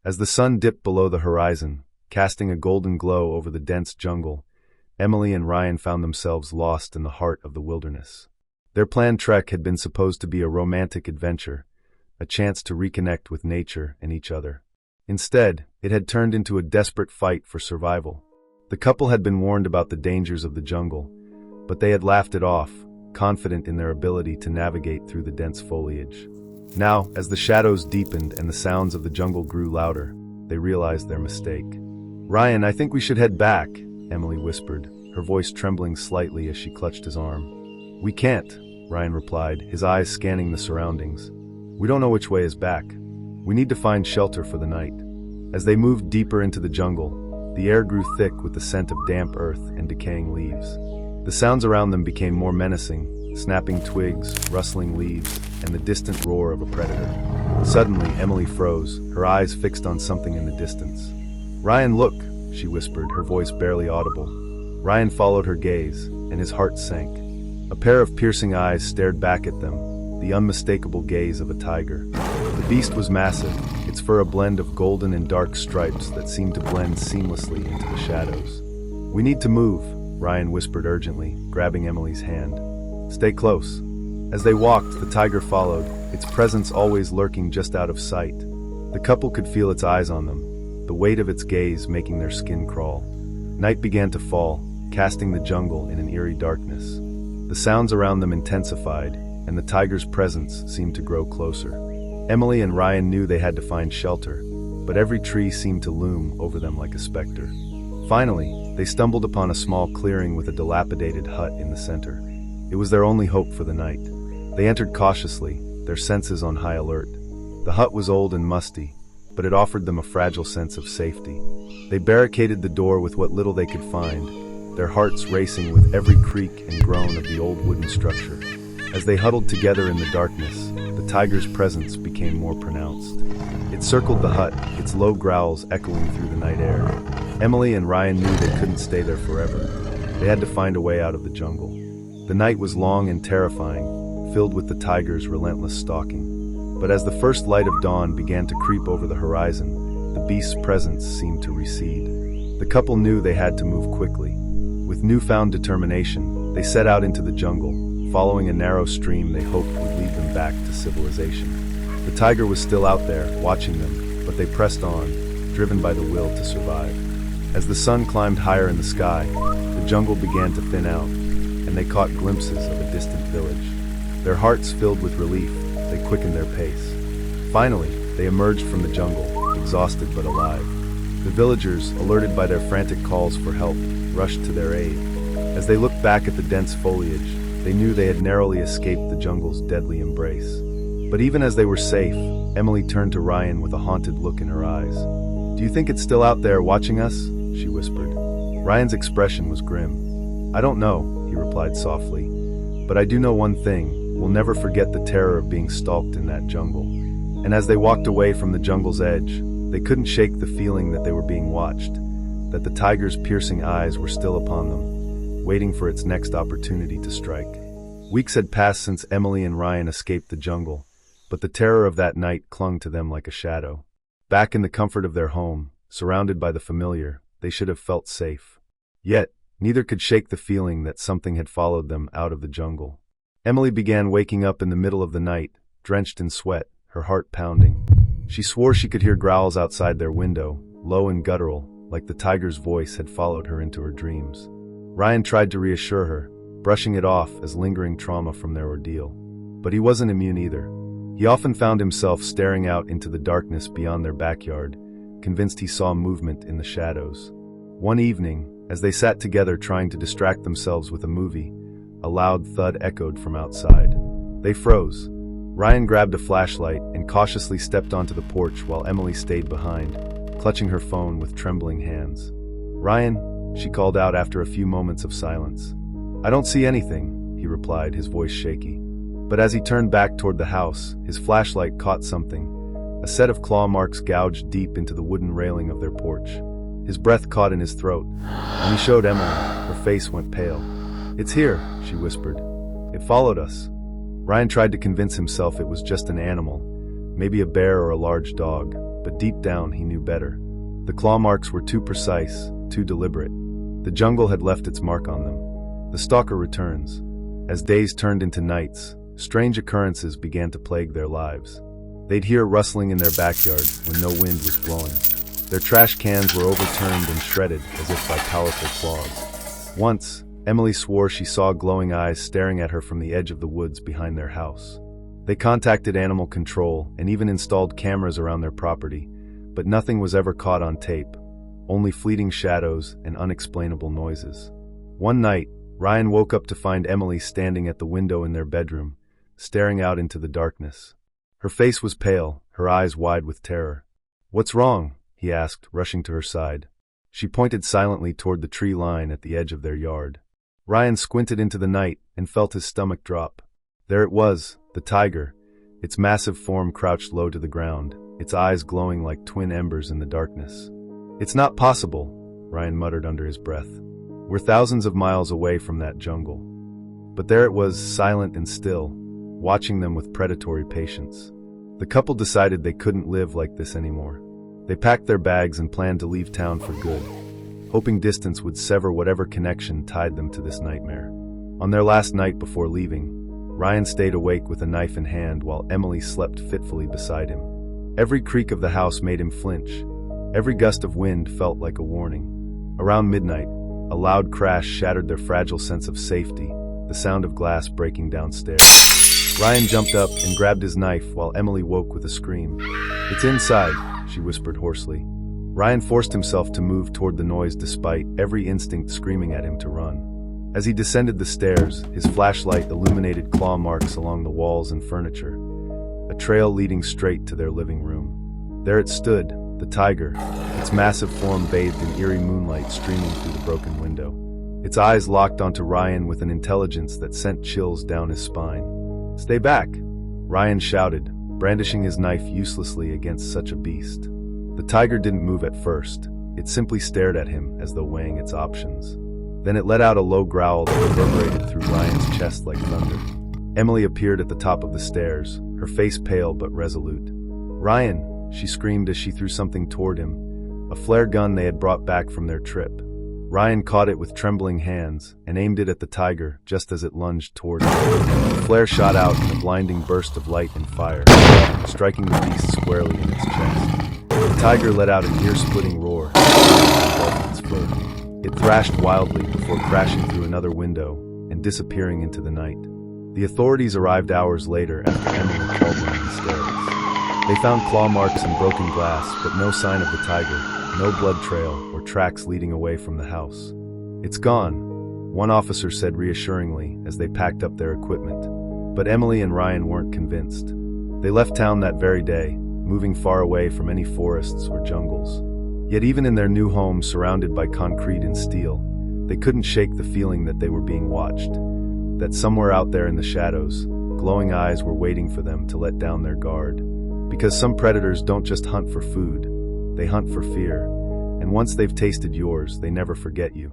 As the sun dipped below the horizon, casting a golden glow over the dense jungle, Emily and Ryan found themselves lost in the heart of the wilderness. Their planned trek had been supposed to be a romantic adventure, a chance to reconnect with nature and each other. Instead, it had turned into a desperate fight for survival. The couple had been warned about the dangers of the jungle, but they had laughed it off, confident in their ability to navigate through the dense foliage. Now, as the shadows deepened and the sounds of the jungle grew louder, they realized their mistake. "Ryan, I think we should head back," Emily whispered, her voice trembling slightly as she clutched his arm. "We can't," Ryan replied, his eyes scanning the surroundings. "We don't know which way is back. We need to find shelter for the night." As they moved deeper into the jungle, the air grew thick with the scent of damp earth and decaying leaves. The sounds around them became more menacing, snapping twigs, rustling leaves, and the distant roar of a predator. Suddenly, Emily froze, her eyes fixed on something in the distance. "Ryan, look," she whispered, her voice barely audible. Ryan followed her gaze, and his heart sank. A pair of piercing eyes stared back at them, the unmistakable gaze of a tiger. The beast was massive, its fur a blend of golden and dark stripes that seemed to blend seamlessly into the shadows. "We need to move," Ryan whispered urgently, grabbing Emily's hand. "Stay close." As they walked, the tiger followed, its presence always lurking just out of sight. The couple could feel its eyes on them, the weight of its gaze making their skin crawl. Night began to fall, casting the jungle in an eerie darkness. The sounds around them intensified, and the tiger's presence seemed to grow closer. Emily and Ryan knew they had to find shelter, but every tree seemed to loom over them like a specter. Finally, they stumbled upon a small clearing with a dilapidated hut in the center. It was their only hope for the night. They entered cautiously, their senses on high alert. The hut was old and musty, but it offered them a fragile sense of safety. They barricaded the door with what little they could find, their hearts racing with every creak and groan of the old wooden structure. As they huddled together in the darkness, the tiger's presence became more pronounced. It circled the hut, its low growls echoing through the night air. Emily and Ryan knew they couldn't stay there forever. They had to find a way out of the jungle. The night was long and terrifying, filled with the tiger's relentless stalking. But as the first light of dawn began to creep over the horizon, the beast's presence seemed to recede. The couple knew they had to move quickly. With newfound determination, they set out into the jungle, following a narrow stream they hoped would lead them back to civilization. The tiger was still out there, watching them, but they pressed on, driven by the will to survive. As the sun climbed higher in the sky, the jungle began to thin out, and they caught glimpses of a distant village. Their hearts filled with relief, they quickened their pace. Finally, they emerged from the jungle, exhausted but alive. The villagers, alerted by their frantic calls for help, rushed to their aid. As they looked back at the dense foliage, they knew they had narrowly escaped the jungle's deadly embrace. But even as they were safe, Emily turned to Ryan with a haunted look in her eyes. "Do you think it's still out there watching us?" she whispered. Ryan's expression was grim. "I don't know," he replied softly. "But I do know one thing, we'll never forget the terror of being stalked in that jungle." And as they walked away from the jungle's edge, they couldn't shake the feeling that they were being watched, that the tiger's piercing eyes were still upon them, waiting for its next opportunity to strike. Weeks had passed since Emily and Ryan escaped the jungle, but the terror of that night clung to them like a shadow. Back in the comfort of their home, surrounded by the familiar, they should have felt safe. Yet, neither could shake the feeling that something had followed them out of the jungle. Emily began waking up in the middle of the night, drenched in sweat, her heart pounding. She swore she could hear growls outside their window, low and guttural, like the tiger's voice had followed her into her dreams. Ryan tried to reassure her, brushing it off as lingering trauma from their ordeal. But he wasn't immune either. He often found himself staring out into the darkness beyond their backyard, convinced he saw movement in the shadows. One evening, as they sat together trying to distract themselves with a movie, a loud thud echoed from outside. They froze. Ryan grabbed a flashlight and cautiously stepped onto the porch while Emily stayed behind, clutching her phone with trembling hands. "Ryan," she called out after a few moments of silence. "I don't see anything," he replied, his voice shaky. But as he turned back toward the house, his flashlight caught something, a set of claw marks gouged deep into the wooden railing of their porch. His breath caught in his throat. When he showed Emily, her face went pale. "It's here," she whispered. "It followed us." Ryan tried to convince himself it was just an animal, maybe a bear or a large dog, but deep down he knew better. The claw marks were too precise, too deliberate. The jungle had left its mark on them. The stalker returns. As days turned into nights, strange occurrences began to plague their lives. They'd hear rustling in their backyard when no wind was blowing. Their trash cans were overturned and shredded as if by powerful claws. Once, Emily swore she saw glowing eyes staring at her from the edge of the woods behind their house. They contacted animal control and even installed cameras around their property, but nothing was ever caught on tape, only fleeting shadows and unexplainable noises. One night, Ryan woke up to find Emily standing at the window in their bedroom, staring out into the darkness. Her face was pale, her eyes wide with terror. "What's wrong?" he asked, rushing to her side. She pointed silently toward the tree line at the edge of their yard. Ryan squinted into the night and felt his stomach drop. There it was, the tiger, its massive form crouched low to the ground, its eyes glowing like twin embers in the darkness. "It's not possible," Ryan muttered under his breath. "We're thousands of miles away from that jungle." But there it was, silent and still, watching them with predatory patience. The couple decided they couldn't live like this anymore. They packed their bags and planned to leave town for good, hoping distance would sever whatever connection tied them to this nightmare. On their last night before leaving, Ryan stayed awake with a knife in hand while Emily slept fitfully beside him. Every creak of the house made him flinch. Every gust of wind felt like a warning. Around midnight, a loud crash shattered their fragile sense of safety, the sound of glass breaking downstairs. Ryan jumped up and grabbed his knife while Emily woke with a scream. "It's inside," she whispered hoarsely. Ryan forced himself to move toward the noise despite every instinct screaming at him to run. As he descended the stairs, his flashlight illuminated claw marks along the walls and furniture, a trail leading straight to their living room. There it stood, the tiger, its massive form bathed in eerie moonlight streaming through the broken window. Its eyes locked onto Ryan with an intelligence that sent chills down his spine. "Stay back!" Ryan shouted, brandishing his knife uselessly against such a beast. The tiger didn't move at first. It simply stared at him as though weighing its options. Then it let out a low growl that reverberated through Ryan's chest like thunder. Emily appeared at the top of the stairs, her face pale but resolute. "Ryan!" she screamed as she threw something toward him, a flare gun they had brought back from their trip. Ryan caught it with trembling hands and aimed it at the tiger just as it lunged toward him. The flare shot out in a blinding burst of light and fire, striking the beast squarely in its chest. The tiger let out an ear-splitting roar and its foot. It thrashed wildly before crashing through another window and disappearing into the night. The authorities arrived hours later after Emily called them in hysterics. They found claw marks and broken glass, but no sign of the tiger, no blood trail or tracks leading away from the house. "It's gone," one officer said reassuringly as they packed up their equipment. But Emily and Ryan weren't convinced. They left town that very day, moving far away from any forests or jungles. Yet even in their new home surrounded by concrete and steel, they couldn't shake the feeling that they were being watched, that somewhere out there in the shadows, glowing eyes were waiting for them to let down their guard. Because some predators don't just hunt for food, they hunt for fear, and once they've tasted yours, they never forget you.